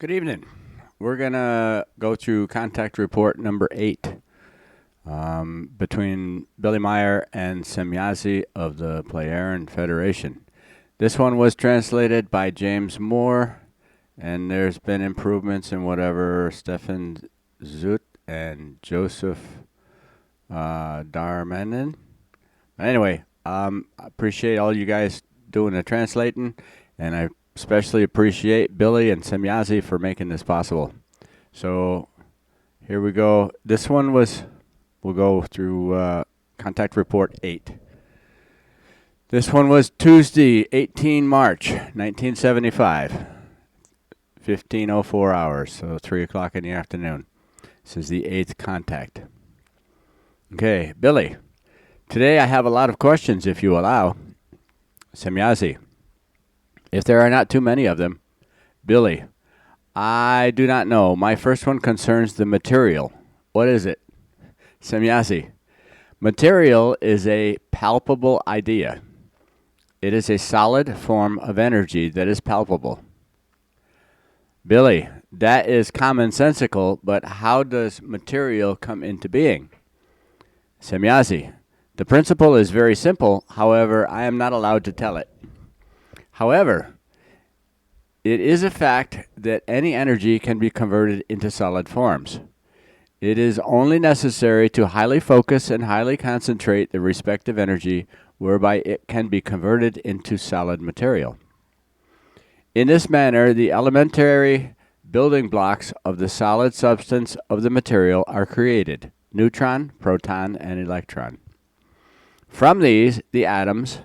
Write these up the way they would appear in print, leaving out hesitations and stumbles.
Good evening. We're going to go through contact report number 8 between Billy Meier and Semjase of the Pleiadian Federation. This one was translated by James Moore, and there's been improvements in whatever Stefan Zut and Joseph Darmanin. Anyway, I appreciate all you guys doing the translating, and I especially appreciate Billy and Semjase for making this possible. So here we go. This one we'll go through contact report 8. This one was Tuesday, 18 March, 1975, 15:04 hours, so 3 o'clock in the afternoon. This is the 8th contact. Okay, Billy, today I have a lot of questions, if you allow. Semjase, if there are not too many of them. Billy, I do not know. My first one concerns the material. What is it? Semjase, material is a palpable idea. It is a solid form of energy that is palpable. Billy, that is commonsensical, but how does material come into being? Semjase, the principle is very simple. However, I am not allowed to tell it. However, it is a fact that any energy can be converted into solid forms. It is only necessary to highly focus and highly concentrate the respective energy whereby it can be converted into solid material. In this manner, the elementary building blocks of the solid substance of the material are created: neutron, proton, and electron. From these, the atoms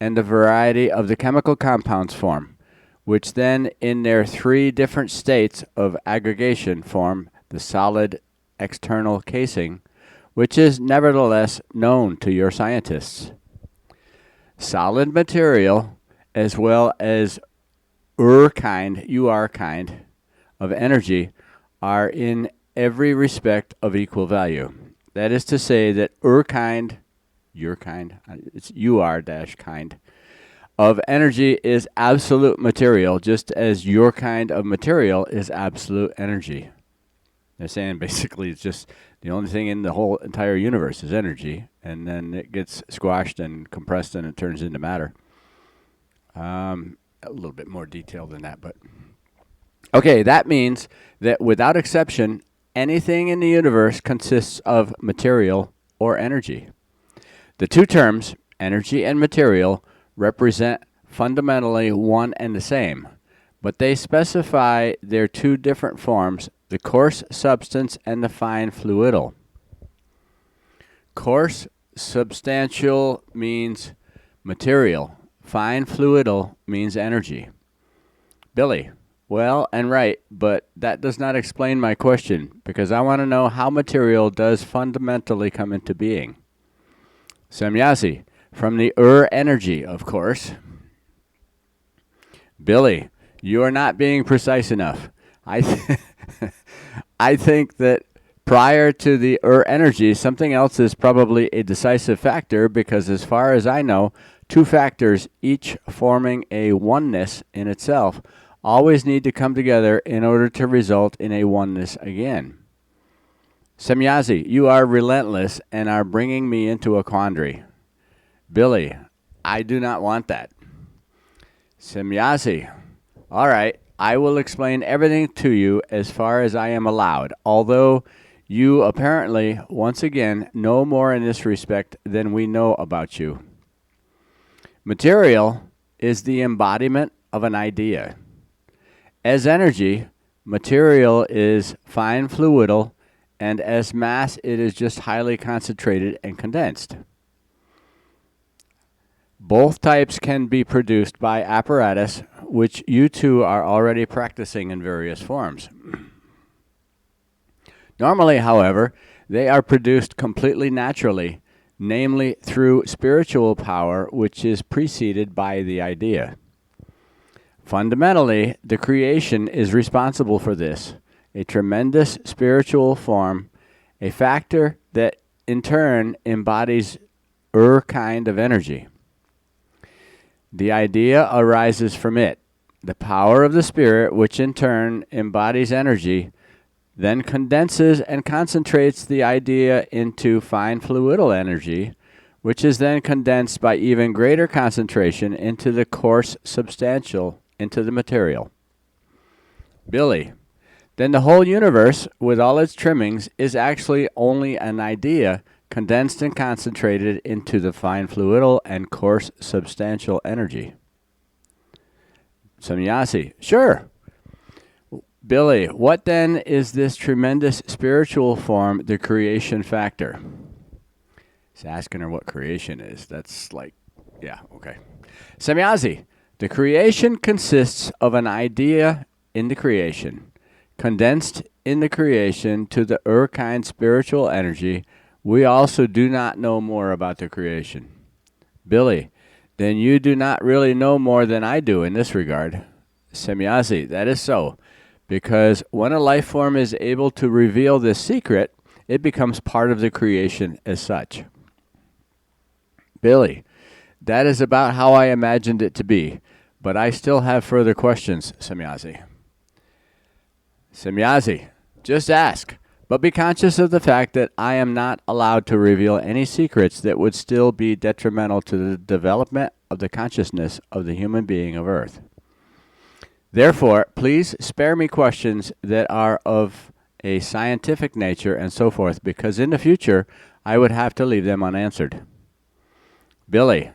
and a variety of the chemical compounds form, which then in their 3 different states of aggregation form the solid external casing, which is nevertheless known to your scientists. Solid material, as well as kind of energy, are in every respect of equal value. That is to say that it's kind of energy is absolute material, just as your kind of material is absolute energy. They're saying basically it's just the only thing in the whole entire universe is energy, and then it gets squashed and compressed and it turns into matter. A little bit more detail than that, but okay, that means that without exception, anything in the universe consists of material or energy. The 2 terms, energy and material, represent fundamentally one and the same, but they specify their 2 different forms: the coarse substance and the fine fluidal. Coarse substantial means material. Fine fluidal means energy. Billy, well and right, but that does not explain my question, because I want to know how material does fundamentally come into being. Semjase, from the energy, of course. Billy, you are not being precise enough. I think that prior to the energy, something else is probably a decisive factor, because as far as I know, 2 factors, each forming a oneness in itself, always need to come together in order to result in a oneness again. Semjase, you are relentless and are bringing me into a quandary. Billy, I do not want that. Semjase, all right, I will explain everything to you as far as I am allowed, although you apparently, once again, know more in this respect than we know about you. Material is the embodiment of an idea. As energy, material is fine fluidal, and as mass, it is just highly concentrated and condensed. Both types can be produced by apparatus, which you 2 are already practicing in various forms. Normally, however, they are produced completely naturally, namely through spiritual power, which is preceded by the idea. Fundamentally, the creation is responsible for this, a tremendous spiritual form, a factor that in turn embodies kind of energy. The idea arises from it. The power of the spirit, which in turn embodies energy, then condenses and concentrates the idea into fine fluidal energy, which is then condensed by even greater concentration into the coarse substantial, into the material. Billy, then the whole universe, with all its trimmings, is actually only an idea condensed and concentrated into the fine fluidal and coarse substantial energy. Semjase, sure. Billy, what then is this tremendous spiritual form, the creation factor? He's asking her what creation is. That's like, yeah, okay. Semjase, the creation consists of an idea in the creation, condensed in the creation to the Urkind spiritual energy. We also do not know more about the creation. Billy, then you do not really know more than I do in this regard. Semjase, that is so, because when a life form is able to reveal this secret, it becomes part of the creation as such. Billy, that is about how I imagined it to be, but I still have further questions, Semjase. Semjase, just ask, but be conscious of the fact that I am not allowed to reveal any secrets that would still be detrimental to the development of the consciousness of the human being of Earth. Therefore, please spare me questions that are of a scientific nature and so forth, because in the future I would have to leave them unanswered. Billy,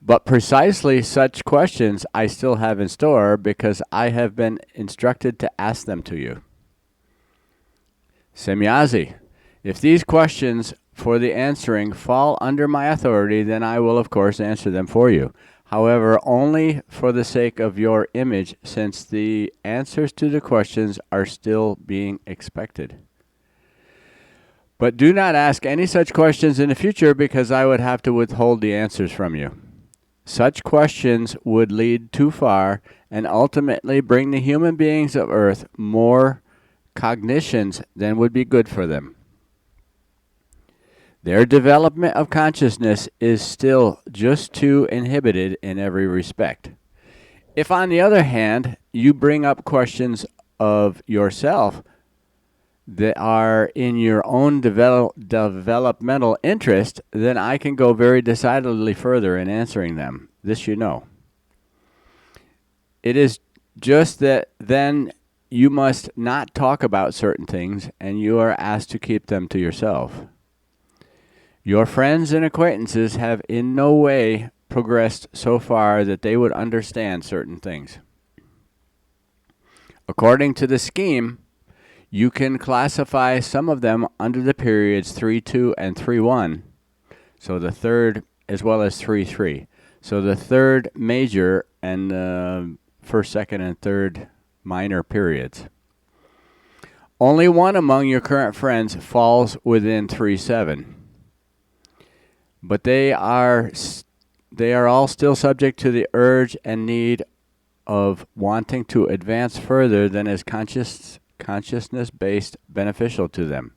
but precisely such questions I still have in store because I have been instructed to ask them to you. Semjase, if these questions for the answering fall under my authority, then I will of course answer them for you. However, only for the sake of your image, since the answers to the questions are still being expected. But do not ask any such questions in the future, because I would have to withhold the answers from you. Such questions would lead too far and ultimately bring the human beings of Earth more cognitions than would be good for them. Their development of consciousness is still just too inhibited in every respect. If, on the other hand, you bring up questions of yourself that are in your own developmental interest, then I can go very decidedly further in answering them. This you know. It is just that then you must not talk about certain things, and you are asked to keep them to yourself. Your friends and acquaintances have in no way progressed so far that they would understand certain things. According to the scheme, you can classify some of them under the periods 3-2 and 3-1, so the third, as well as 3-3. So the third major and the first, second, and third minor periods. Only one among your current friends falls within 3-7. But they are all still subject to the urge and need of wanting to advance further than is consciousness-based beneficial to them.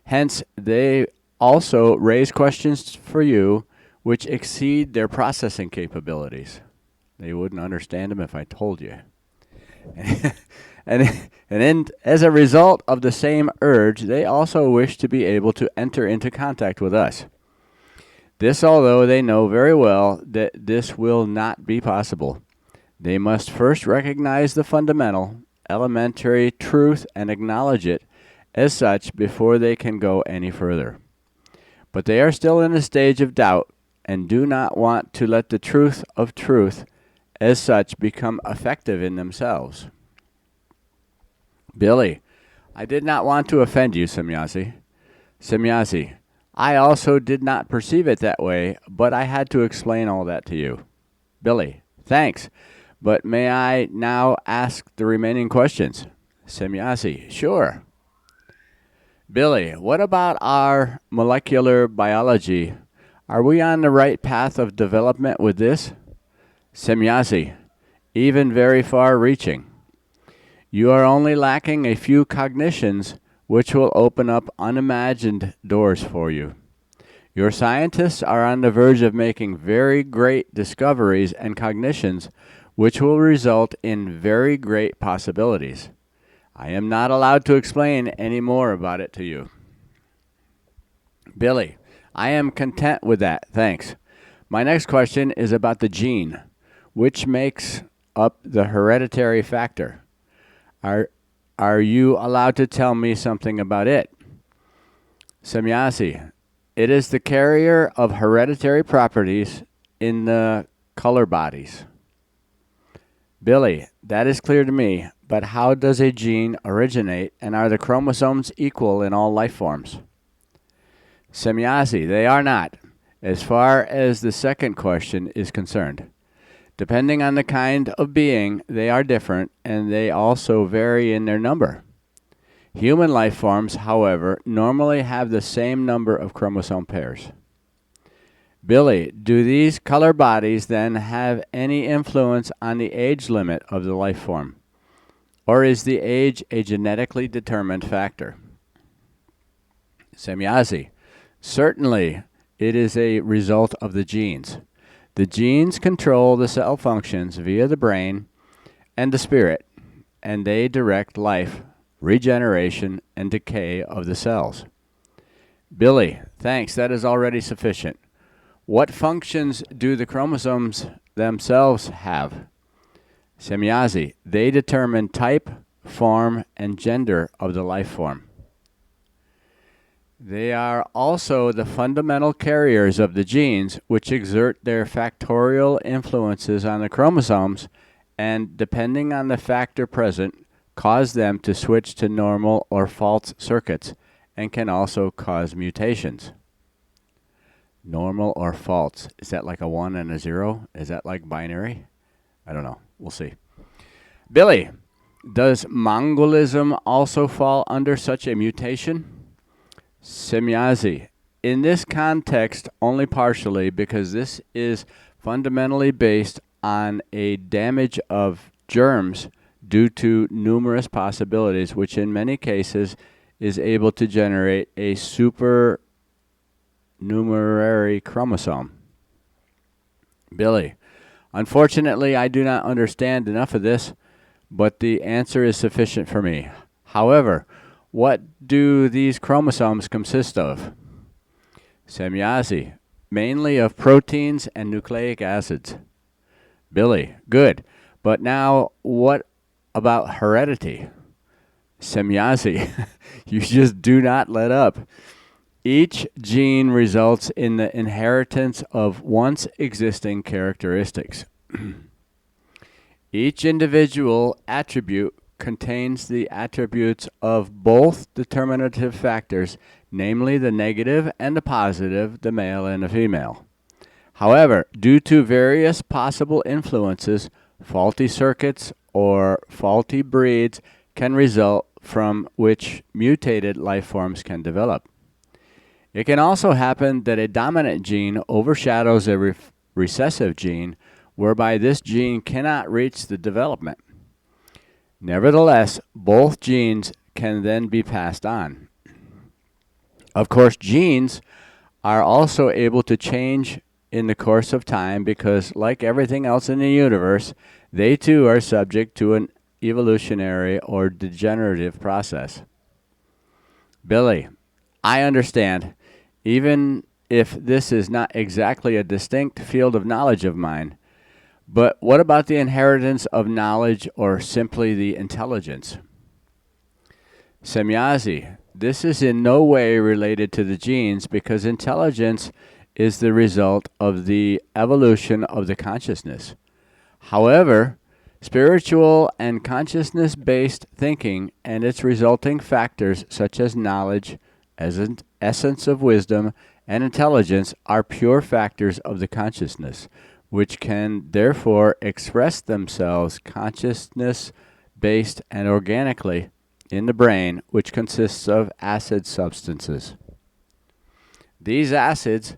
Hence, they also raise questions for you which exceed their processing capabilities. They wouldn't understand them if I told you. And as a result of the same urge, they also wish to be able to enter into contact with us. This, although they know very well that this will not be possible. They must first recognize the fundamental, elementary truth and acknowledge it as such before they can go any further. But they are still in a stage of doubt and do not want to let the truth of truth as such become effective in themselves. Billy, I did not want to offend you, Semjase. Semjase, I also did not perceive it that way, but I had to explain all that to you. Billy, thanks, but may I now ask the remaining questions? Semjase, sure. Billy, what about our molecular biology? Are we on the right path of development with this? Semjase, even very far-reaching. You are only lacking a few cognitions which will open up unimagined doors for you. Your scientists are on the verge of making very great discoveries and cognitions which will result in very great possibilities. I am not allowed to explain any more about it to you. Billy, I am content with that, thanks. My next question is about the gene, which makes up the hereditary factor. Are you allowed to tell me something about it? Semjase, it is the carrier of hereditary properties in the color bodies. Billy, that is clear to me, but how does a gene originate, and are the chromosomes equal in all life forms? Semjase, they are not, as far as the second question is concerned. Depending on the kind of being, they are different, and they also vary in their number. Human life forms, however, normally have the same number of chromosome pairs. Billy, do these color bodies then have any influence on the age limit of the life form? Or is the age a genetically determined factor? Semjase, certainly it is a result of the genes. The genes control the cell functions via the brain and the spirit, and they direct life, regeneration, and decay of the cells. Billy, thanks, that is already sufficient. What functions do the chromosomes themselves have? Semjase, they determine type, form, and gender of the life form. They are also the fundamental carriers of the genes, which exert their factorial influences on the chromosomes and, depending on the factor present, cause them to switch to normal or false circuits and can also cause mutations. Normal or false, is that like a 1 and a 0? Is that like binary? I don't know. We'll see. Billy, does Mongolism also fall under such a mutation? Semjase, in this context only partially, because this is fundamentally based on a damage of germs due to numerous possibilities, which in many cases is able to generate a supernumerary chromosome. Billy, unfortunately, I do not understand enough of this, but the answer is sufficient for me. However, what do these chromosomes consist of? Semjase, mainly of proteins and nucleic acids. Billy, good. But now, what about heredity? Semjase, you just do not let up. Each gene results in the inheritance of once existing characteristics. Each individual attribute contains the attributes of both determinative factors, namely the negative and the positive, the male and the female. However, due to various possible influences, faulty circuits or faulty breeds can result, from which mutated life forms can develop. It can also happen that a dominant gene overshadows a recessive gene, whereby this gene cannot reach the development. Nevertheless, both genes can then be passed on. Of course, genes are also able to change in the course of time because, like everything else in the universe, they too are subject to an evolutionary or degenerative process. Billy, I understand, even if this is not exactly a distinct field of knowledge of mine. But what about the inheritance of knowledge, or simply the intelligence? Semjase, this is in no way related to the genes because intelligence is the result of the evolution of the consciousness. However, spiritual and consciousness-based thinking and its resulting factors such as knowledge, essence of wisdom, and intelligence are pure factors of the consciousness, which can therefore express themselves consciousness-based and organically in the brain, which consists of acid substances. These acids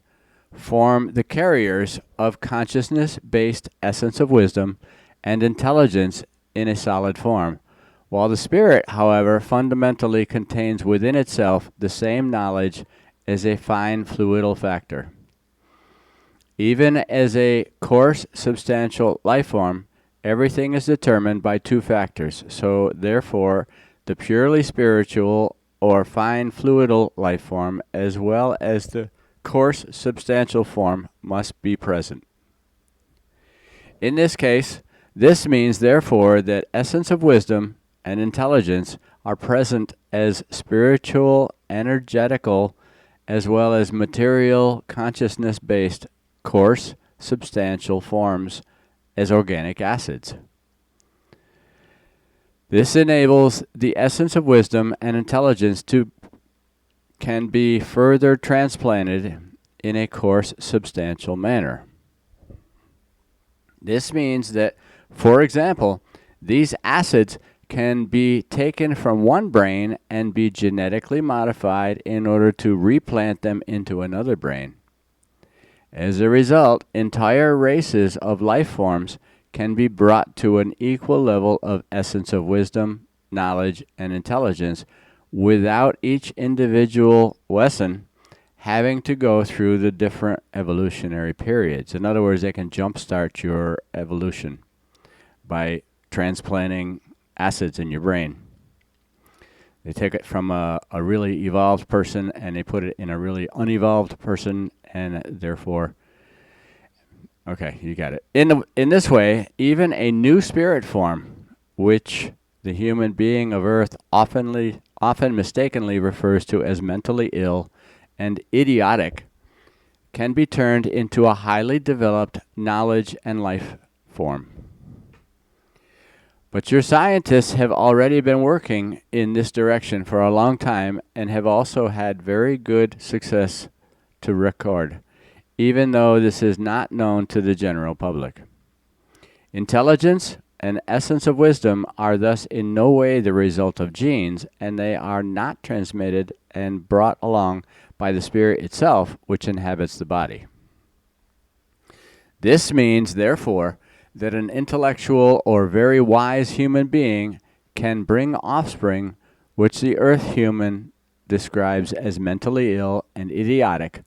form the carriers of consciousness-based essence of wisdom and intelligence in a solid form, while the spirit, however, fundamentally contains within itself the same knowledge as a fine fluidal factor. Even as a coarse, substantial life form, everything is determined by two factors. So, therefore, the purely spiritual or fine fluidal life form as well as the coarse substantial form must be present. In this case, this means, therefore, that essence of wisdom and intelligence are present as spiritual, energetical, as well as material, consciousness-based, coarse, substantial forms as organic acids. This enables the essence of wisdom and intelligence can be further transplanted in a coarse, substantial manner. This means that, for example, these acids can be taken from one brain and be genetically modified in order to replant them into another brain. As a result, entire races of life forms can be brought to an equal level of essence of wisdom, knowledge, and intelligence without each individual Wesson having to go through the different evolutionary periods. In other words, they can jumpstart your evolution by transplanting acids in your brain. They take it from a really evolved person and they put it in a really unevolved person, and therefore, okay, you got it. In this way, even a new spirit form, which the human being of Earth often mistakenly refers to as mentally ill and idiotic, can be turned into a highly developed knowledge and life form. But your scientists have already been working in this direction for a long time and have also had very good success to record, even though this is not known to the general public. Intelligence and essence of wisdom are thus in no way the result of genes, and they are not transmitted and brought along by the spirit itself, which inhabits the body. This means, therefore, that an intellectual or very wise human being can bring offspring which the earth human describes as mentally ill and idiotic,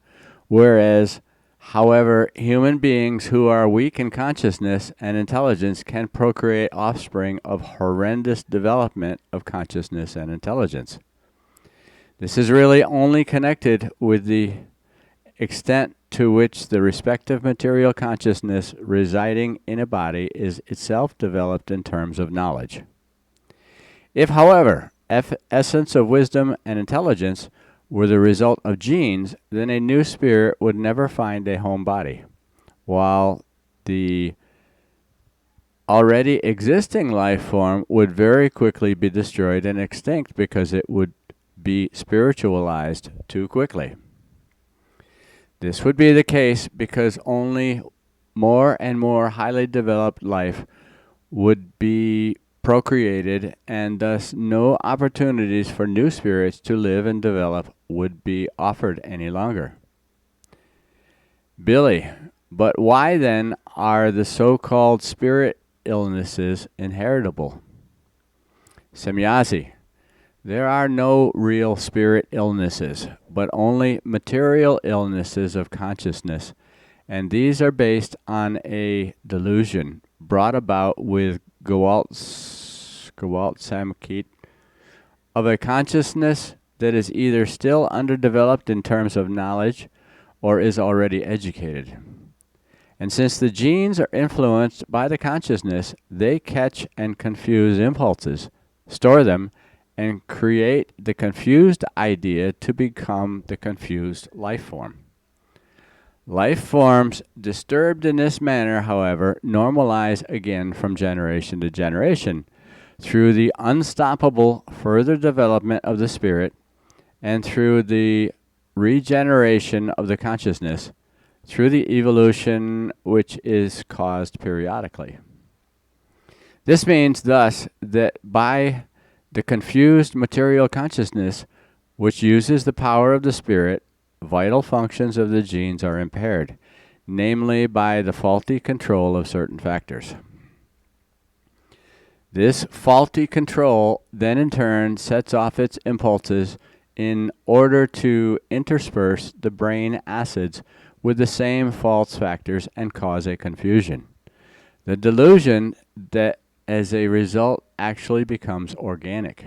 whereas, however, human beings who are weak in consciousness and intelligence can procreate offspring of horrendous development of consciousness and intelligence. This is really only connected with the extent to which the respective material consciousness residing in a body is itself developed in terms of knowledge. If, however, essence of wisdom and intelligence were the result of genes, then a new spirit would never find a home body, while the already existing life form would very quickly be destroyed and extinct because it would be spiritualized too quickly. This would be the case because only more and more highly developed life would be procreated, and thus no opportunities for new spirits to live and develop would be offered any longer. Billy, but why then are the so-called spirit illnesses inheritable? Semjase, there are no real spirit illnesses, but only material illnesses of consciousness, and these are based on a delusion brought about with Gewalt Samkit of a consciousness that is either still underdeveloped in terms of knowledge or is already educated. And since the genes are influenced by the consciousness, they catch and confuse impulses, store them, and create the confused idea to become the confused life form. Life forms disturbed in this manner, however, normalize again from generation to generation through the unstoppable further development of the spirit and through the regeneration of the consciousness, through the evolution which is caused periodically. This means thus that by the confused material consciousness, which uses the power of the spirit, vital functions of the genes are impaired, namely by the faulty control of certain factors. This faulty control then in turn sets off its impulses in order to intersperse the brain acids with the same false factors and cause a confusion. The delusion that as a result actually becomes organic.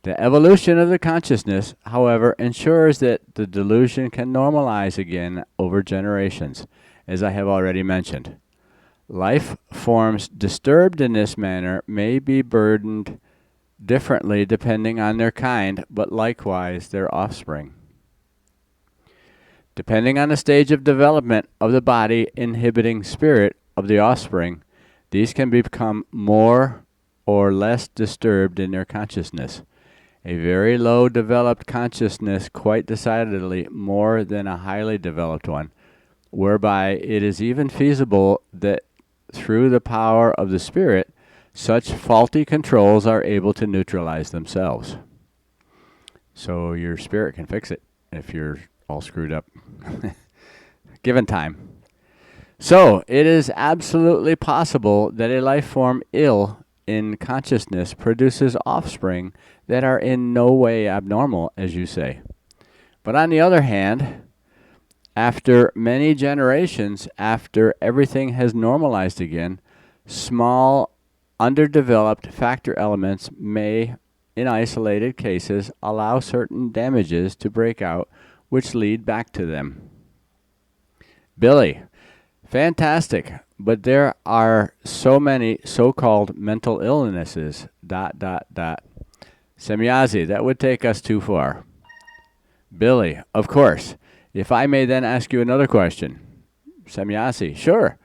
The evolution of the consciousness, however, ensures that the delusion can normalize again over generations, as I have already mentioned. Life forms disturbed in this manner may be burdened differently depending on their kind, but likewise their offspring. Depending on the stage of development of the body inhibiting spirit of the offspring, these can become more or less disturbed in their consciousness. A very low developed consciousness quite decidedly more than a highly developed one, whereby it is even feasible that through the power of the spirit, such faulty controls are able to neutralize themselves. So your spirit can fix it if you're all screwed up, given time. So it is absolutely possible that a life form ill in consciousness produces offspring that are in no way abnormal, as you say. But on the other hand, after many generations, after everything has normalized again, small, underdeveloped factor elements may, in isolated cases, allow certain damages to break out, which lead back to them. Billy, fantastic, but there are so many so-called mental illnesses, ... Semjase, that would take us too far. Billy, of course. If I may then ask you another question. Semjase, sure.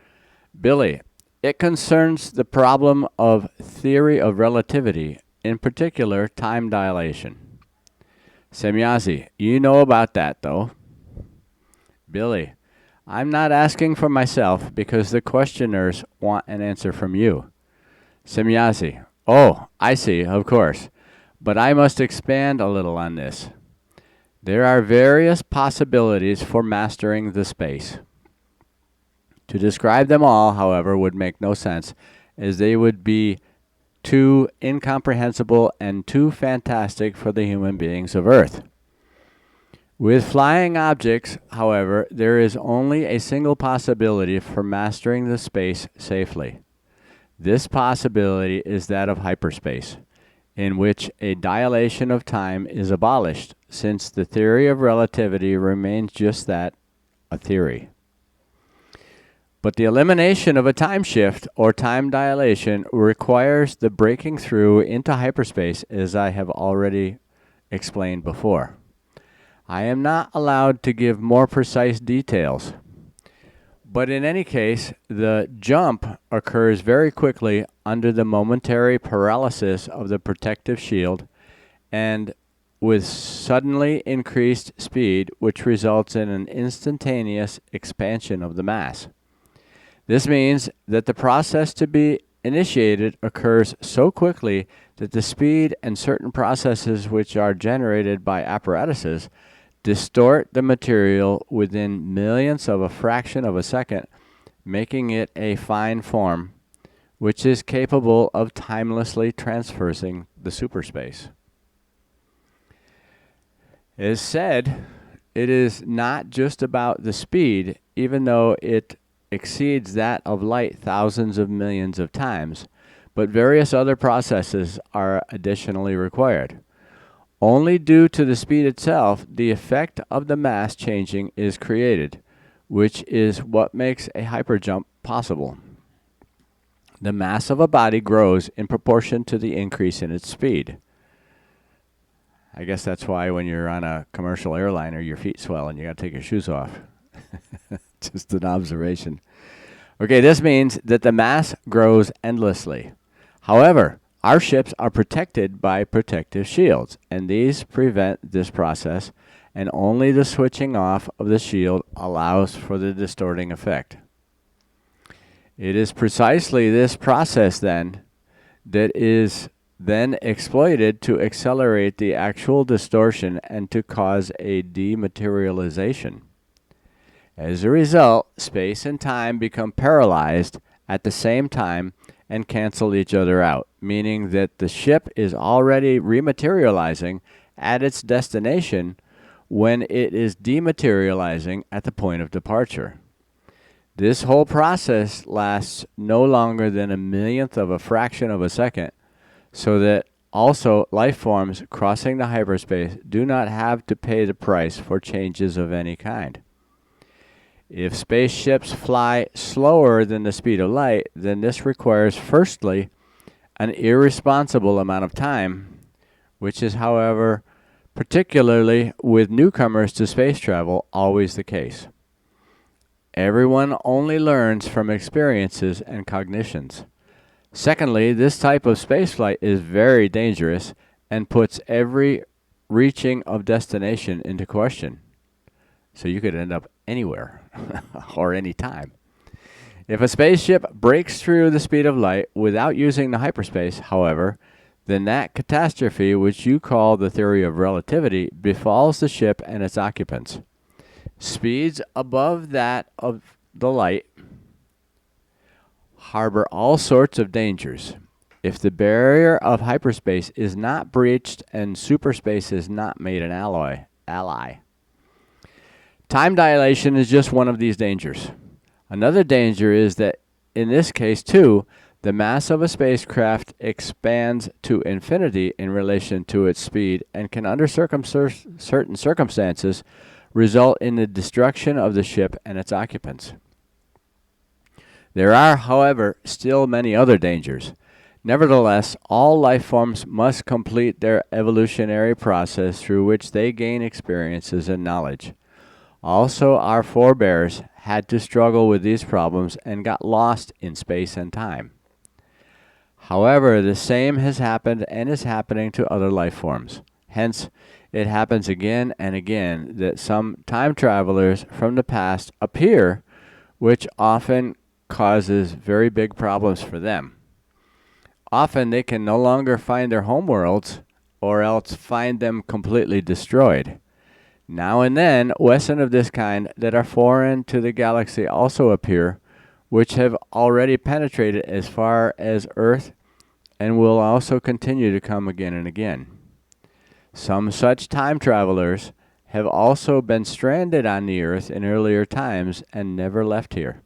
Billy, it concerns the problem of theory of relativity, in particular time dilation. Semjase, you know about that though. Billy, I'm not asking for myself because the questioners want an answer from you. Semjase, oh, I see, of course. But I must expand a little on this. There are various possibilities for mastering the space. To describe them all, however, would make no sense, as they would be too incomprehensible and too fantastic for the human beings of Earth. With flying objects, however, there is only a single possibility for mastering the space safely. This possibility is that of hyperspace, in which a dilation of time is abolished, since the theory of relativity remains just that, a theory. But the elimination of a time shift or time dilation requires the breaking through into hyperspace, as I have already explained before. I am not allowed to give more precise details, but in any case, the jump occurs very quickly under the momentary paralysis of the protective shield and with suddenly increased speed, which results in an instantaneous expansion of the mass. This means that the process to be initiated occurs so quickly that the speed and certain processes which are generated by apparatuses distort the material within millionths of a fraction of a second, making it a fine form, which is capable of timelessly traversing the superspace. As said, it is not just about the speed, even though it exceeds that of light thousands of millions of times, but various other processes are additionally required. Only due to the speed itself, the effect of the mass changing is created, which is what makes a hyperjump possible. The mass of a body grows in proportion to the increase in its speed. I guess that's why when you're on a commercial airliner, your feet swell and you got to take your shoes off. Just an observation. Okay, this means that the mass grows endlessly. However, our ships are protected by protective shields, and these prevent this process, and only the switching off of the shield allows for the distorting effect. It is precisely this process, then, that is then exploited to accelerate the actual distortion and to cause a dematerialization. As a result, space and time become paralyzed at the same time and cancel each other out, meaning that the ship is already rematerializing at its destination when it is dematerializing at the point of departure. This whole process lasts no longer than a millionth of a fraction of a second, so that also life forms crossing the hyperspace do not have to pay the price for changes of any kind. If spaceships fly slower than the speed of light, then this requires, firstly, an irresponsible amount of time, which is, however, particularly with newcomers to space travel, always the case. Everyone only learns from experiences and cognitions. Secondly, this type of spaceflight is very dangerous and puts every reaching of destination into question. So you could end up anywhere or any time. If a spaceship breaks through the speed of light without using the hyperspace, however, then that catastrophe, which you call the theory of relativity, befalls the ship and its occupants. Speeds above that of the light harbor all sorts of dangers. If the barrier of hyperspace is not breached and superspace is not made an ally. Time dilation is just one of these dangers. Another danger is that, in this case too, the mass of a spacecraft expands to infinity in relation to its speed and can, under certain circumstances, result in the destruction of the ship and its occupants. There are, however, still many other dangers. Nevertheless, all life forms must complete their evolutionary process through which they gain experiences and knowledge. Also, our forebears had to struggle with these problems and got lost in space and time. However, the same has happened and is happening to other life forms. Hence, it happens again and again that some time travelers from the past appear, which often causes very big problems for them. Often they can no longer find their homeworlds, or else find them completely destroyed. Now and then, Wesen of this kind that are foreign to the galaxy also appear, which have already penetrated as far as Earth and will also continue to come again and again. Some such time travelers have also been stranded on the Earth in earlier times and never left here.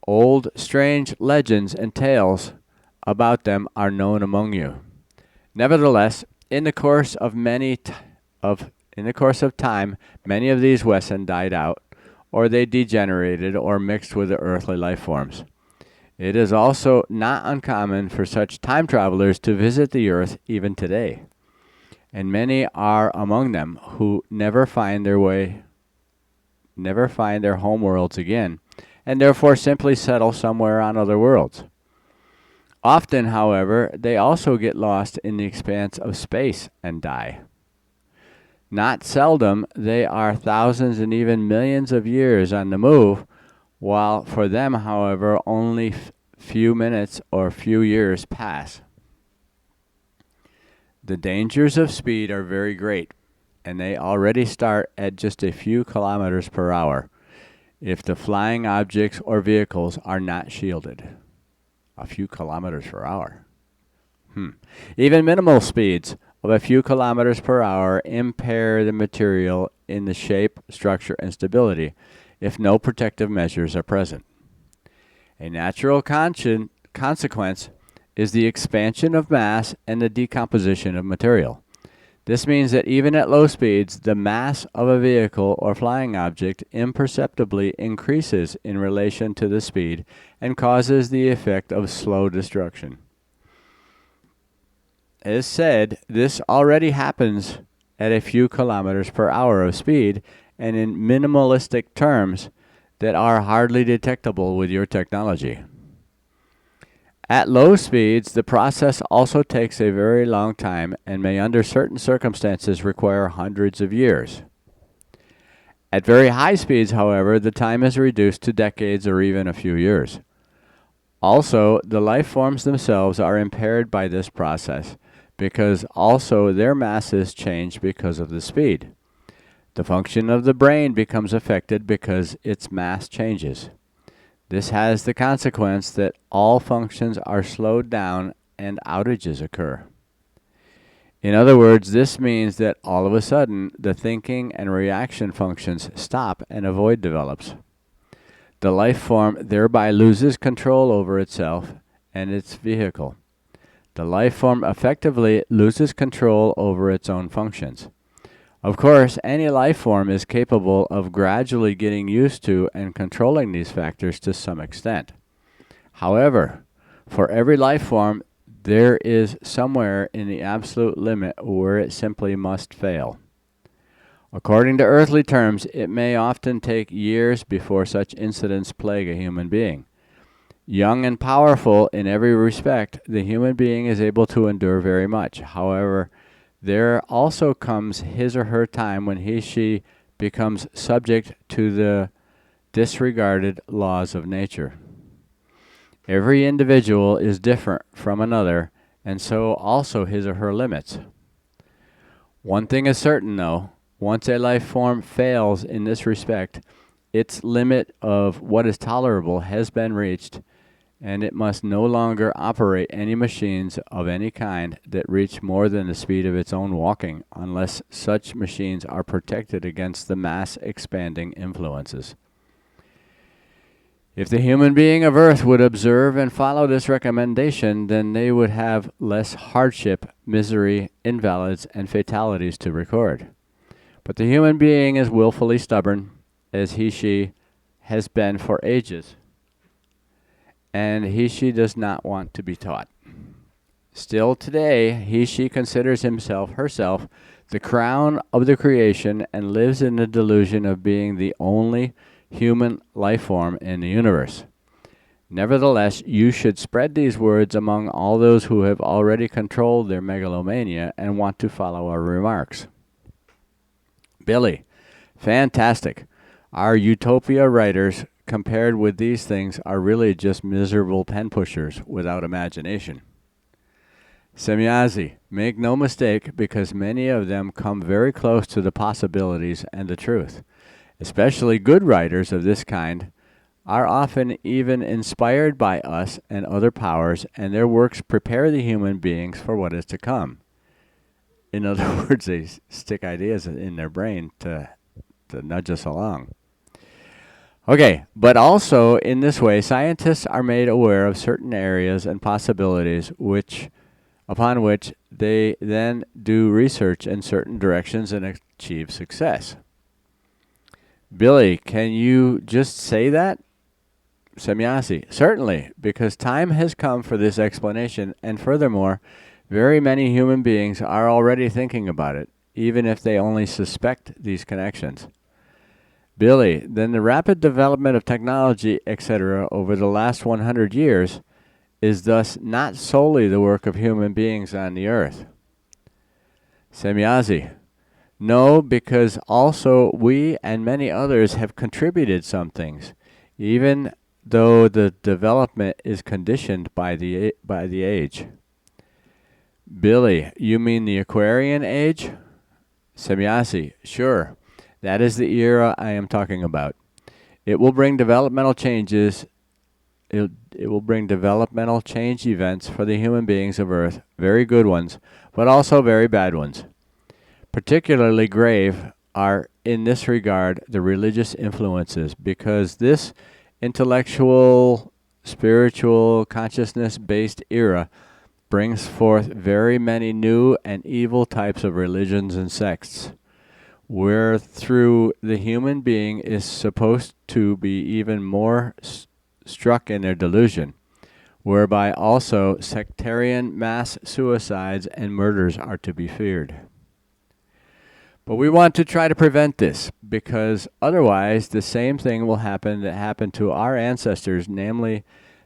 Old, strange legends and tales about them are known among you. Nevertheless, in the course of time, many of these Wesen died out, or they degenerated or mixed with the earthly life forms. It is also not uncommon for such time travelers to visit the Earth even today, and many are among them who never find their homeworlds again, and therefore simply settle somewhere on other worlds. Often, however, they also get lost in the expanse of space and die. Not seldom, they are thousands and even millions of years on the move, while for them, however, only few minutes or few years pass. The dangers of speed are very great, and they already start at just a few kilometers per hour if the flying objects or vehicles are not shielded. A few kilometers per hour. Even minimal speeds of a few kilometers per hour impair the material in the shape, structure, and stability if no protective measures are present. A natural consequence is the expansion of mass and the decomposition of material. This means that even at low speeds, the mass of a vehicle or flying object imperceptibly increases in relation to the speed and causes the effect of slow destruction. As said, this already happens at a few kilometers per hour of speed and in minimalistic terms that are hardly detectable with your technology. At low speeds, the process also takes a very long time and may, under certain circumstances, require hundreds of years. At very high speeds, however, the time is reduced to decades or even a few years. Also, the life forms themselves are impaired by this process because also their masses change because of the speed. The function of the brain becomes affected because its mass changes. This has the consequence that all functions are slowed down and outages occur. In other words, this means that all of a sudden, the thinking and reaction functions stop and a void develops. The life form thereby loses control over itself and its vehicle. The life form effectively loses control over its own functions. Of course, any life form is capable of gradually getting used to and controlling these factors to some extent. However, for every life form, there is somewhere in the absolute limit where it simply must fail. According to earthly terms, it may often take years before such incidents plague a human being. Young and powerful in every respect, the human being is able to endure very much. However, there also comes his or her time when she becomes subject to the disregarded laws of nature. Every individual is different from another, and so also his or her limits. One thing is certain, though. Once a life form fails in this respect, its limit of what is tolerable has been reached, and it must no longer operate any machines of any kind that reach more than the speed of its own walking, unless such machines are protected against the mass-expanding influences. If the human being of Earth would observe and follow this recommendation, then they would have less hardship, misery, invalids, and fatalities to record. But the human being is willfully stubborn, as she has been for ages, and she does not want to be taught. Still today, she considers herself, the crown of the creation and lives in the delusion of being the only human life form in the universe. Nevertheless, you should spread these words among all those who have already controlled their megalomania and want to follow our remarks. Billy, fantastic. Our utopia writers, compared with these things, are really just miserable pen pushers without imagination. Semjase, make no mistake, because many of them come very close to the possibilities and the truth. Especially good writers of this kind are often even inspired by us and other powers, and their works prepare the human beings for what is to come. In other words, they stick ideas in their brain to nudge us along. Okay, but also in this way, scientists are made aware of certain areas and possibilities upon which they then do research in certain directions and achieve success. Billy, can you just say that? Semjase, certainly, because time has come for this explanation, and furthermore, very many human beings are already thinking about it, even if they only suspect these connections. Billy, then the rapid development of technology, etc., over the last 100 years is thus not solely the work of human beings on the earth. Semjase, no, because also we and many others have contributed some things, even though the development is conditioned by the age. Billy, you mean the Aquarian age? Semjase, sure. That is the era I am talking about. It will bring developmental changes. It will bring developmental change events for the human beings of Earth, very good ones, but also very bad ones. Particularly grave are, in this regard, the religious influences, because this intellectual, spiritual, consciousness-based era brings forth very many new and evil types of religions and sects, where through the human being is supposed to be even more struck in their delusion, whereby also sectarian mass suicides and murders are to be feared. But we want to try to prevent this, because otherwise the same thing will happen that happened to our ancestors, namely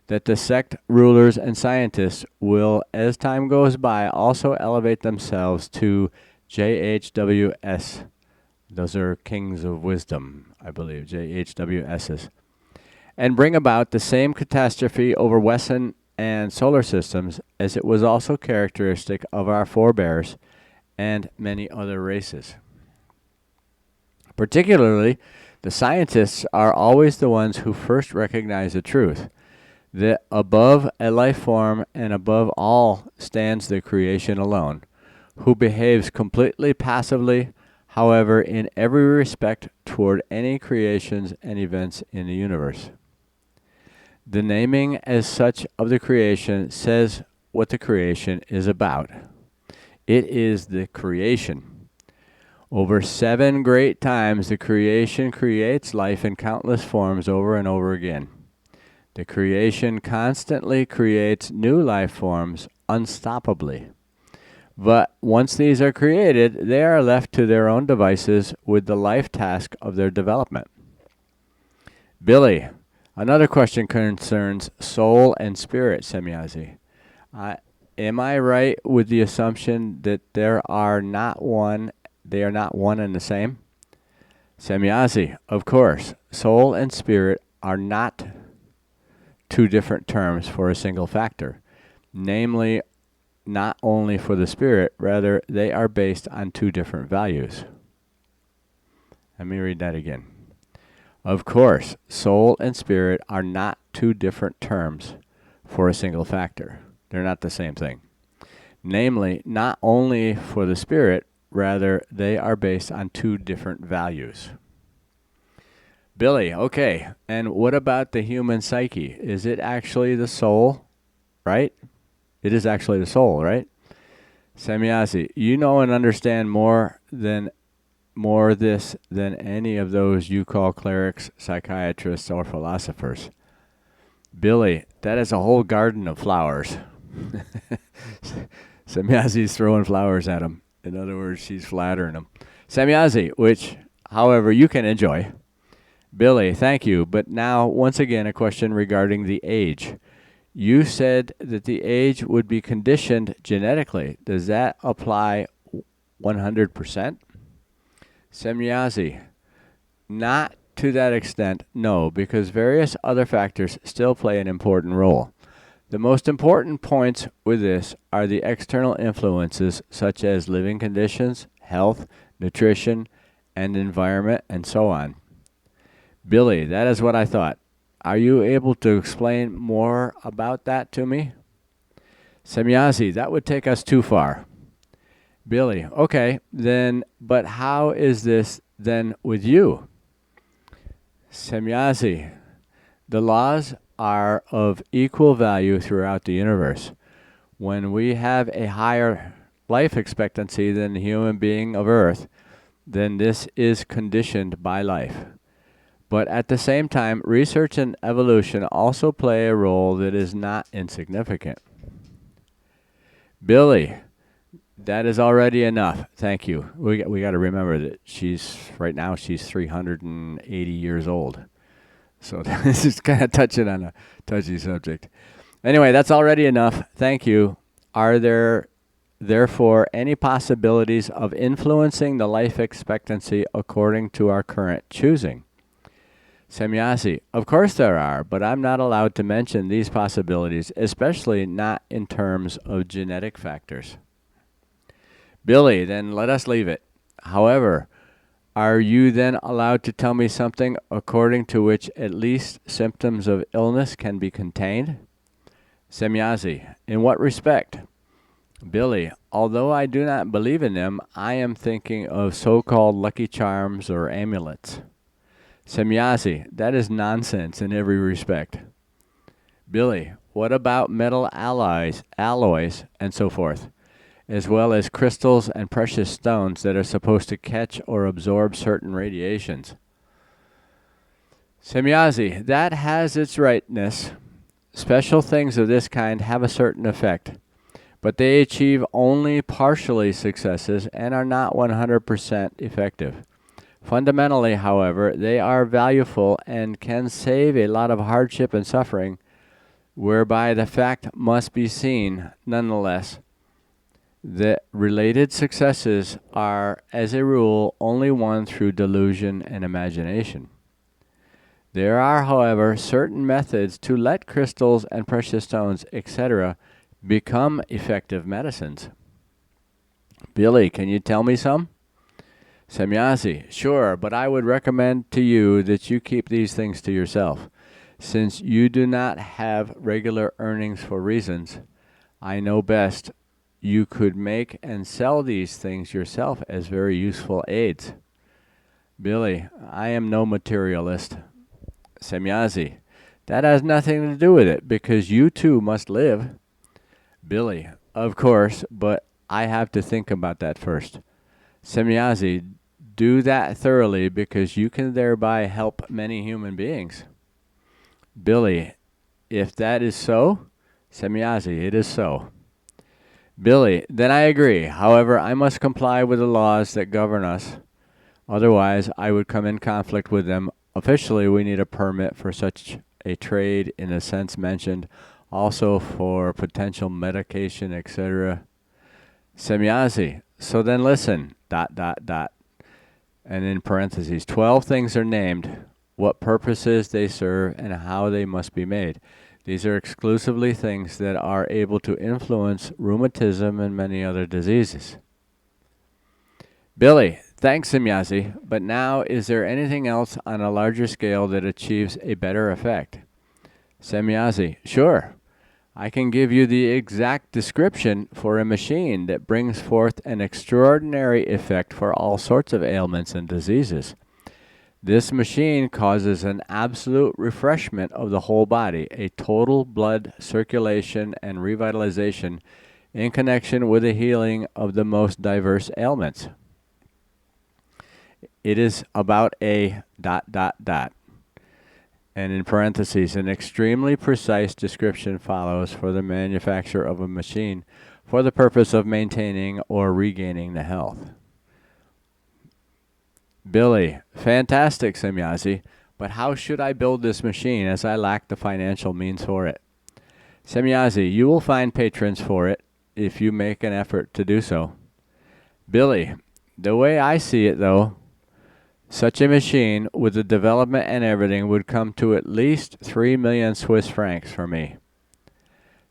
that the sect rulers and scientists will, as time goes by, also elevate themselves to JHWS. Those are kings of wisdom, I believe, JHWSs. And bring about the same catastrophe over Western and solar systems as it was also characteristic of our forebears and many other races. Particularly, the scientists are always the ones who first recognize the truth, that above a life form and above all stands the creation alone, who behaves completely passively, however, in every respect toward any creations and events in the universe. The naming as such of the creation says what the creation is about. It is the creation. Over 7 great times, the creation creates life in countless forms over and over again. The creation constantly creates new life forms unstoppably. But once these are created, they are left to their own devices with the life task of their development. Billy, another question concerns soul and spirit, Semjase. Am I right with the assumption that they are not one and the same? Semjase, of course, soul and spirit are not two different terms for a single factor. Namely, not only for the spirit, rather, they are based on two different values. Let me read that again. Of course, soul and spirit are not two different terms for a single factor. They're not the same thing. Namely, not only for the spirit, rather, they are based on two different values. Billy, okay, and what about the human psyche? Is it actually the soul, right? It is actually the soul, right? Semjase, you know and understand more this than any of those you call clerics, psychiatrists, or philosophers. Billy, that is a whole garden of flowers. Semjase's throwing flowers at him. In other words, she's flattering him. Semjase, which, however, you can enjoy. Billy, thank you. But now, once again, a question regarding the age. You said that the age would be conditioned genetically. Does that apply 100%? Semjase, not to that extent, no, because various other factors still play an important role. The most important points with this are the external influences such as living conditions, health, nutrition, and environment, and so on. Billy, that is what I thought. Are you able to explain more about that to me? Semjase, that would take us too far. Billy, okay, then, but how is this then with you? Semjase, the laws are of equal value throughout the universe. When we have a higher life expectancy than the human being of Earth, then this is conditioned by life. But at the same time, research and evolution also play a role that is not insignificant. Billy, that is already enough. Thank you. We got to remember that she's 380 years old. So this is kind of touching on a touchy subject. Anyway, that's already enough. Thank you. Are there, therefore, any possibilities of influencing the life expectancy according to our current choosing? Semjase, of course there are, but I'm not allowed to mention these possibilities, especially not in terms of genetic factors. Billy, then let us leave it. However, are you then allowed to tell me something according to which at least symptoms of illness can be contained? Semjase, in what respect? Billy, although I do not believe in them, I am thinking of so-called lucky charms or amulets. Semjase, that is nonsense in every respect. Billy, what about metal alloys, and so forth, as well as crystals and precious stones that are supposed to catch or absorb certain radiations? Semjase, that has its rightness. Special things of this kind have a certain effect, but they achieve only partially successes and are not 100% effective. Fundamentally, however, they are valuable and can save a lot of hardship and suffering, whereby the fact must be seen, nonetheless, that related successes are, as a rule, only won through delusion and imagination. There are, however, certain methods to let crystals and precious stones, etc., become effective medicines. Billy, can you tell me some? Semjase, sure, but I would recommend to you that you keep these things to yourself. Since you do not have regular earnings for reasons, I know best you could make and sell these things yourself as very useful aids. Billy, I am no materialist. Semjase, That has nothing to do with it, because you too must live. Billy, of course, but I have to think about that first. Semjase, do that thoroughly, because you can thereby help many human beings. Billy, if that is so, Semjase, it is so. Billy, then I agree. However, I must comply with the laws that govern us. Otherwise, I would come in conflict with them. Officially, we need a permit for such a trade in the sense mentioned, also for potential medication, etc. Semjase, so then listen, ... And in parentheses, 12 things are named, what purposes they serve, and how they must be made. These are exclusively things that are able to influence rheumatism and many other diseases. Billy, thanks, Semjase, but now is there anything else on a larger scale that achieves a better effect? Semjase, sure. I can give you the exact description for a machine that brings forth an extraordinary effect for all sorts of ailments and diseases. This machine causes an absolute refreshment of the whole body, a total blood circulation and revitalization in connection with the healing of the most diverse ailments. It is about a ... And in parentheses, an extremely precise description follows for the manufacture of a machine for the purpose of maintaining or regaining the health. Billy, fantastic, Semjase, but how should I build this machine as I lack the financial means for it? Semjase, you will find patrons for it if you make an effort to do so. Billy, the way I see it, though, such a machine, with the development and everything, would come to at least 3 million Swiss francs for me.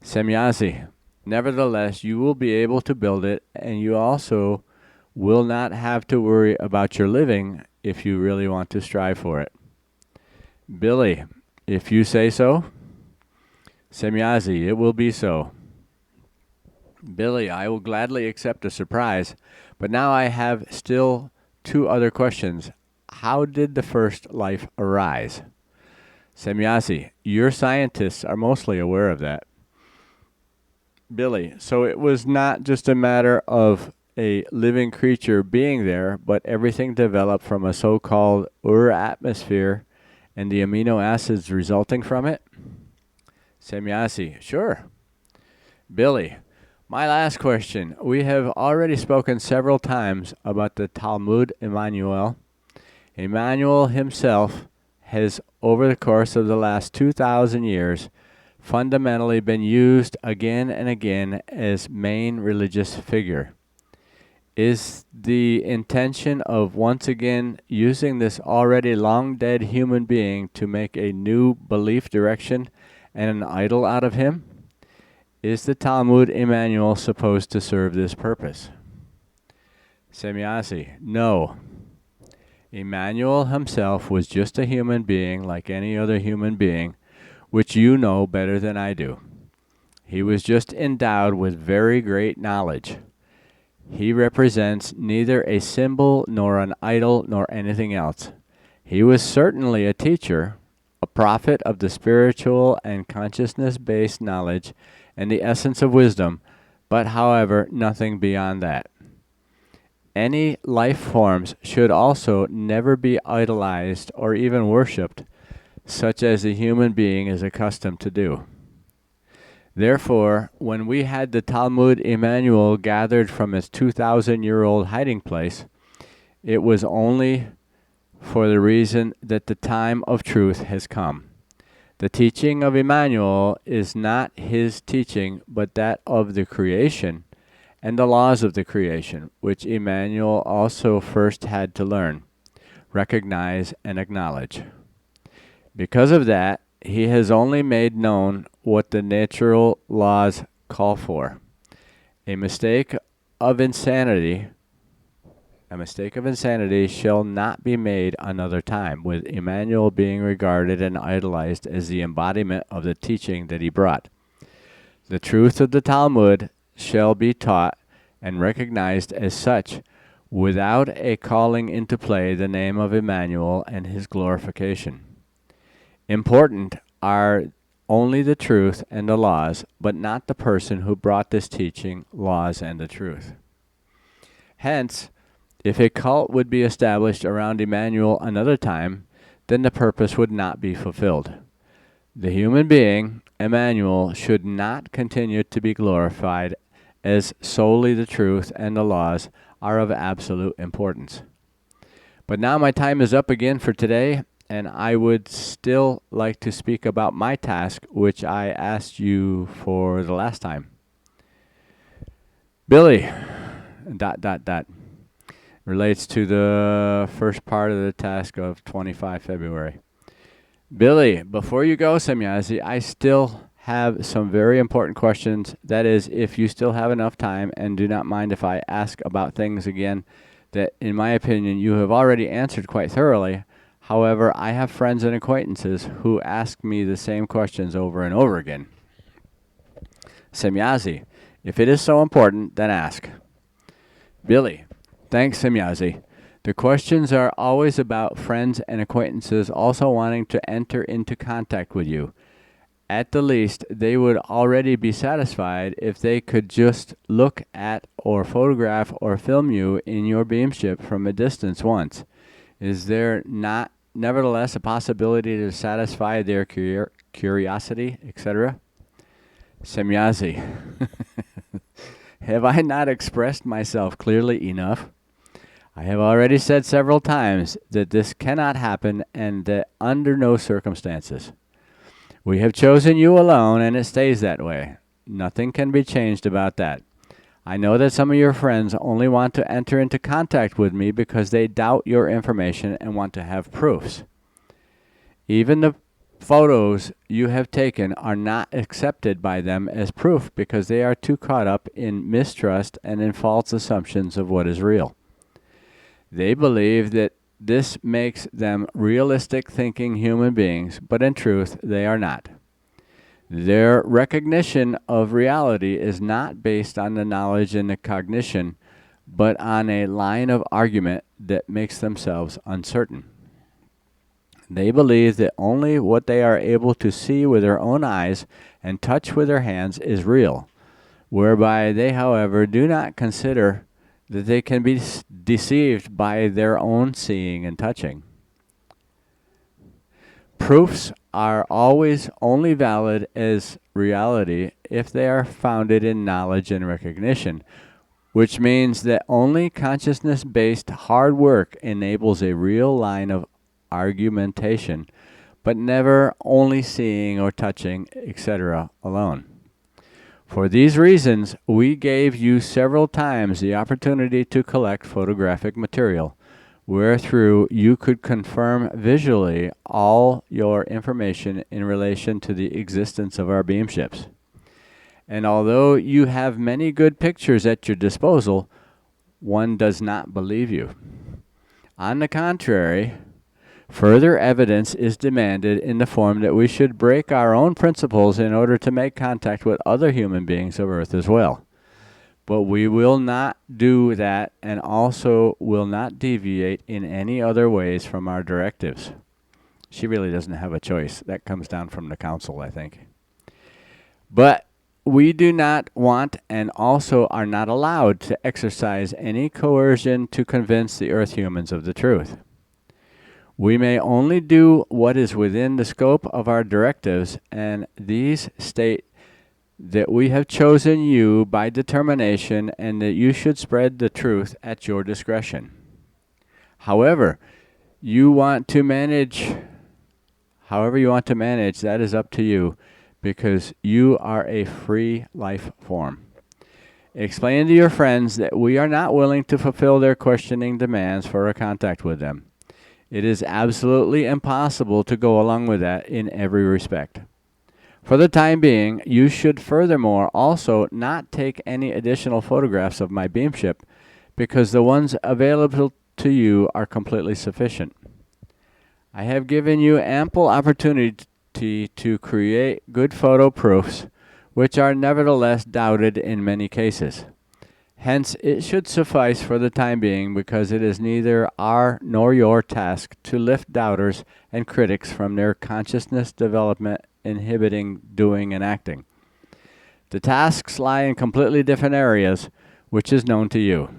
Semjase, nevertheless, you will be able to build it, and you also will not have to worry about your living if you really want to strive for it. Billy, if you say so. Semjase, it will be so. Billy, I will gladly accept a surprise, but now I have still 2 other questions. How did the first life arise? Semjase, your scientists are mostly aware of that. Billy, so it was not just a matter of a living creature being there, but everything developed from a so-called atmosphere and the amino acids resulting from it? Semjase, sure. Billy, my last question. We have already spoken several times about the Talmud Emmanuel. Emmanuel himself has, over the course of the last 2,000 years, fundamentally been used again and again as main religious figure. Is the intention of once again using this already long dead human being to make a new belief direction and an idol out of him? Is the Talmud Emmanuel supposed to serve this purpose? Semjase, no. Emmanuel himself was just a human being like any other human being, which you know better than I do. He was just endowed with very great knowledge. He represents neither a symbol nor an idol nor anything else. He was certainly a teacher, a prophet of the spiritual and consciousness-based knowledge and the essence of wisdom, but however, nothing beyond that. Any life forms should also never be idolized or even worshipped, such as the human being is accustomed to do. Therefore, when we had the Talmud Emmanuel gathered from its 2,000-year-old hiding place, it was only for the reason that the time of truth has come. The teaching of Emmanuel is not his teaching, but that of the creation and the laws of the creation, which Emmanuel also first had to learn, recognize, and acknowledge. Because of that, he has only made known what the natural laws call for. A mistake of insanity shall not be made another time, with Emmanuel being regarded and idolized as the embodiment of the teaching that he brought. The truth of the Talmud shall be taught and recognized as such, without a calling into play the name of Emmanuel and his glorification. Important, are only the truth and the laws, but not the person who brought this teaching, laws, and the truth. Hence, if a cult would be established around Emmanuel another time, then the purpose would not be fulfilled. The human being, Emmanuel, should not continue to be glorified, as solely the truth and the laws are of absolute importance. But now my time is up again for today, and I would still like to speak about my task, which I asked you for the last time. Billy, ... relates to the first part of the task of 25 February. Billy, before you go, Semjase, I still have some very important questions. That is, if you still have enough time, and do not mind if I ask about things again that, in my opinion, you have already answered quite thoroughly. However, I have friends and acquaintances who ask me the same questions over and over again. Semjase, if it is so important, then ask. Billy, thanks, Semjase. The questions are always about friends and acquaintances also wanting to enter into contact with you. At the least, they would already be satisfied if they could just look at or photograph or film you in your beamship from a distance once. Is there not nevertheless a possibility to satisfy their curiosity, etc.? Semjase, have I not expressed myself clearly enough? I have already said several times that this cannot happen, and that under no circumstances. We have chosen you alone, and it stays that way. Nothing can be changed about that. I know that some of your friends only want to enter into contact with me because they doubt your information and want to have proofs. Even the photos you have taken are not accepted by them as proof because they are too caught up in mistrust and in false assumptions of what is real. They believe that this makes them realistic thinking human beings, but in truth, they are not. Their recognition of reality is not based on the knowledge and the cognition, but on a line of argument that makes themselves uncertain. They believe that only what they are able to see with their own eyes and touch with their hands is real, whereby they, however, do not consider that they can be deceived by their own seeing and touching. Proofs are always only valid as reality if they are founded in knowledge and recognition, which means that only consciousness-based hard work enables a real line of argumentation, but never only seeing or touching, etc. alone. For these reasons, we gave you several times the opportunity to collect photographic material, wherethrough you could confirm visually all your information in relation to the existence of our beamships. And although you have many good pictures at your disposal, one does not believe you. On the contrary, further evidence is demanded in the form that we should break our own principles in order to make contact with other human beings of Earth as well. But we will not do that, and also will not deviate in any other ways from our directives. She really doesn't have a choice. That comes down from the council, I think. But we do not want, and also are not allowed, to exercise any coercion to convince the Earth humans of the truth. We may only do what is within the scope of our directives, and these state that we have chosen you by determination, and that you should spread the truth at your discretion. However you want to manage, that is up to you, because you are a free life form. Explain to your friends that we are not willing to fulfill their questioning demands for a contact with them. It is absolutely impossible to go along with that in every respect. For the time being, you should furthermore also not take any additional photographs of my beamship, because the ones available to you are completely sufficient. I have given you ample opportunity to create good photo proofs, which are nevertheless doubted in many cases. Hence, it should suffice for the time being, because it is neither our nor your task to lift doubters and critics from their consciousness development, inhibiting doing and acting. The tasks lie in completely different areas, which is known to you.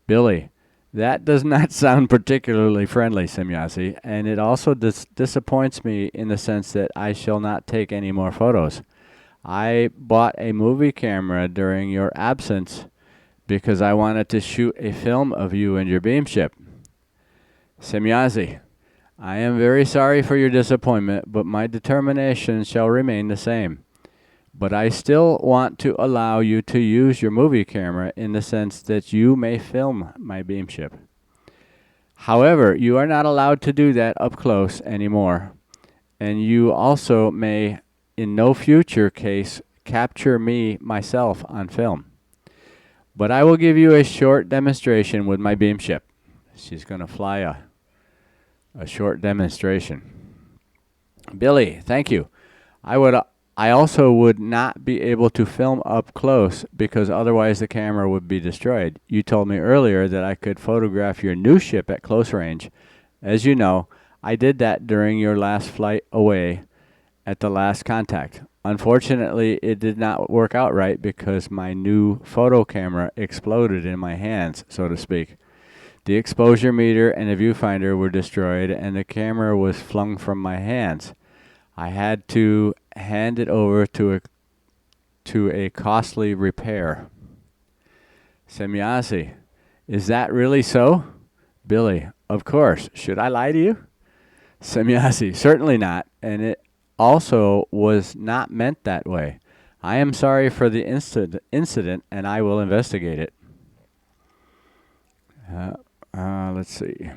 Billy, that does not sound particularly friendly, Semjase, and it also disappoints me in the sense that I shall not take any more photos. I bought a movie camera during your absence because I wanted to shoot a film of you and your beamship. Semjase, I am very sorry for your disappointment, but my determination shall remain the same. But I still want to allow you to use your movie camera in the sense that you may film my beamship. However, you are not allowed to do that up close anymore, and you also may, in no future case, capture me myself on film. But I will give you a short demonstration with my beamship. She's going to fly a short demonstration. Billy, thank you. I also would not be able to film up close because otherwise the camera would be destroyed. You told me earlier that I could photograph your new ship at close range. As you know, I did that during your last flight away at the last contact. Unfortunately, it did not work out right because my new photo camera exploded in my hands, so to speak. The exposure meter and the viewfinder were destroyed, and the camera was flung from my hands. I had to hand it over to a costly repair. Semjase, is that really so? Billy, of course. Should I lie to you? Semjase, certainly not, and it also was not meant that way. I am sorry for the incident, and I will investigate it. Let's see.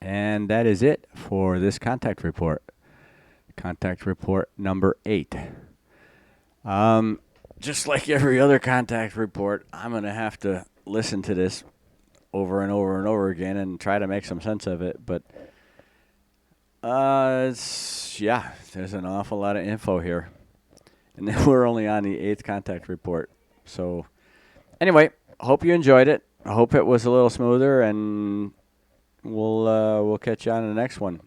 And that is it for this contact report. Contact report number 8. Just like every other contact report, I'm going to have to listen to this over and over and over again and try to make some sense of it. But, there's an awful lot of info here. And then we're only on the 8th contact report. So, anyway, hope you enjoyed it. I hope it was a little smoother, and we'll catch you on the next one.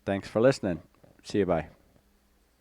Thanks for listening. See you. Bye.